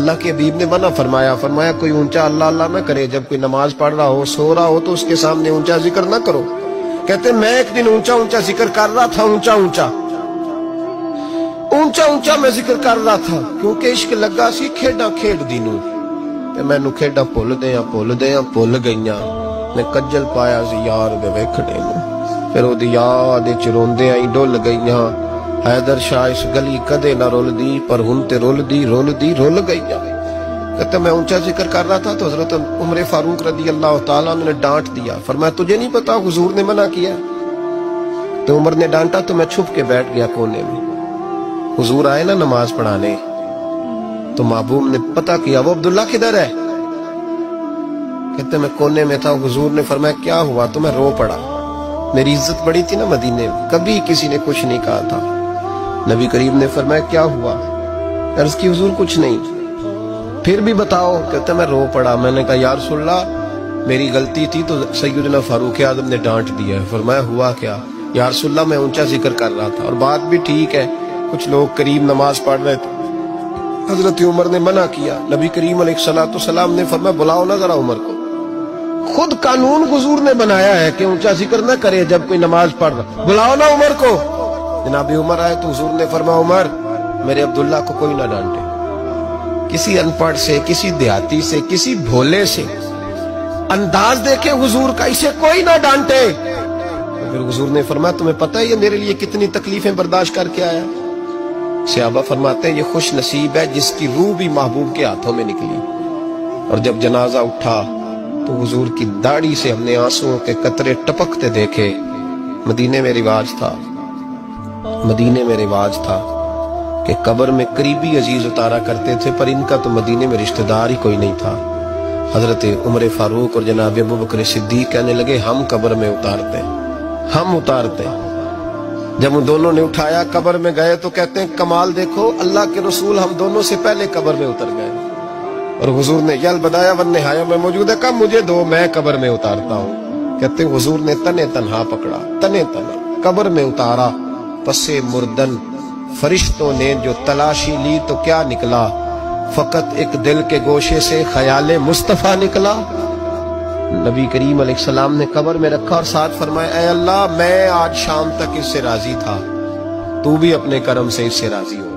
اللہ کے حبیب نے منع فرمایا کوئی اونچا اللہ اللہ نہ کرے، جب کوئی نماز پڑھ رہا ہو سو رہا ہو تو اس کے سامنے اونچا ذکر نہ کرو۔ کہتے میں ایک دن اونچا ذکر کر رہا تھا، اونچا میں ذکر کر رہا تھا، کیونکہ عشق لگا سی کھیڈاں کھیڈ دینوں تے مینوں کھیڈاں بھول گئیاں، میں کجل پایا سی یار دے ویکھنے نوں، پھر او دی یاد وچ روندے آئی ڈل گئیاں، حیدر شاہ اس گلی کدے نہ رول دی، پر ہن تے رول گئیاں۔ کہتے میں اونچا ذکر کر رہا تھا تو حضرت عمر فاروق رضی اللہ تعالیٰ عنہ نے ڈانٹ دیا، فرمایا تجھے نہیں پتا حضور نے منع کیا؟ تو عمر نے ڈانٹا تو میں چھپ کے بیٹھ گیا کونے میں۔ حضور آئے نا نماز پڑھانے تو محبوب نے پتہ کیا وہ عبداللہ کدھر ہے؟ کہتے میں کونے میں تھا، حضور نے فرمایا کیا ہوا؟ تو میں رو پڑا، میری عزت بڑی تھی نا مدینے میں، کبھی کسی نے کچھ نہیں کہا تھا۔ نبی کریم نے فرمایا کیا ہوا؟ عرض کی حضور کچھ نہیں۔ پھر بھی بتاؤ؟ کہتے میں رو پڑا، میں نے کہا یا رسول اللہ میری غلطی تھی تو سیدنا فاروق اعظم نے ڈانٹ دیا ہے۔ فرمایا ہوا کیا؟ یا رسول اللہ میں اونچا ذکر کر رہا تھا، اور بات بھی ٹھیک ہے، کچھ لوگ قریب نماز پڑھ رہے تھے، حضرت عمر نے منع کیا، نبی کریم علیہ السلام نے فرمایا بلاؤ نہ ذرا عمر کو۔ خود قانون حضور نے بنایا ہے کہ اونچا ذکر نہ کرے جب کوئی نماز پڑھ رہا، بلاؤ نا عمر کو۔ جناب عمر آئے تو حضور نے فرمایا عمر میرے عبداللہ کو کوئی نہ ڈانٹے، کسی ان پڑھ سے، کسی دیہاتی سے، کسی بھولے سے انداز دیکھے حضور کا، اسے کوئی نہ ڈانٹے۔ پھر حضور نے فرمایا تمہیں پتہ ہے یہ میرے لیے کتنی تکلیفیں برداشت کر کے آیا؟ صحابہ فرماتے ہیں یہ خوش نصیب ہے جس کی روح بھی محبوب کے ہاتھوں میں نکلی۔ اور جب جنازہ اٹھا تو حضور کی داڑھی سے ہم نے آنسوؤں کے قطرے ٹپکتے دیکھے۔ مدینے میں رواج تھا کہ قبر میں قریبی عزیز اتارا کرتے تھے، پر ان کا تو مدینے میں رشتہ دار ہی کوئی نہیں تھا۔ حضرت عمر فاروق اور جناب ابوبکر صدیق کہنے لگے ہم قبر میں اتارتے۔ جب ان دونوں نے اٹھایا قبر میں گئے تو کہتے ہیں کمال دیکھو اللہ کے رسول ہم دونوں سے پہلے قبر میں اتر گئے، اور حضور نے یل بدایا ون نہایا میں موجود ہے، کب مجھے دو میں قبر میں اتارتا ہوں۔ کہتے ہیں حضور نے تنے تنہا پکڑا، قبر میں اتارا، پسے مردن فرشتوں نے جو تلاشی لی تو کیا نکلا؟ فقط ایک دل کے گوشے سے خیال مصطفیٰ نکلا۔ نبی کریم علیہ السلام نے قبر میں رکھا اور ساتھ فرمایا اے اللہ میں آج شام تک اس سے راضی تھا، تو بھی اپنے کرم سے اس سے راضی ہو۔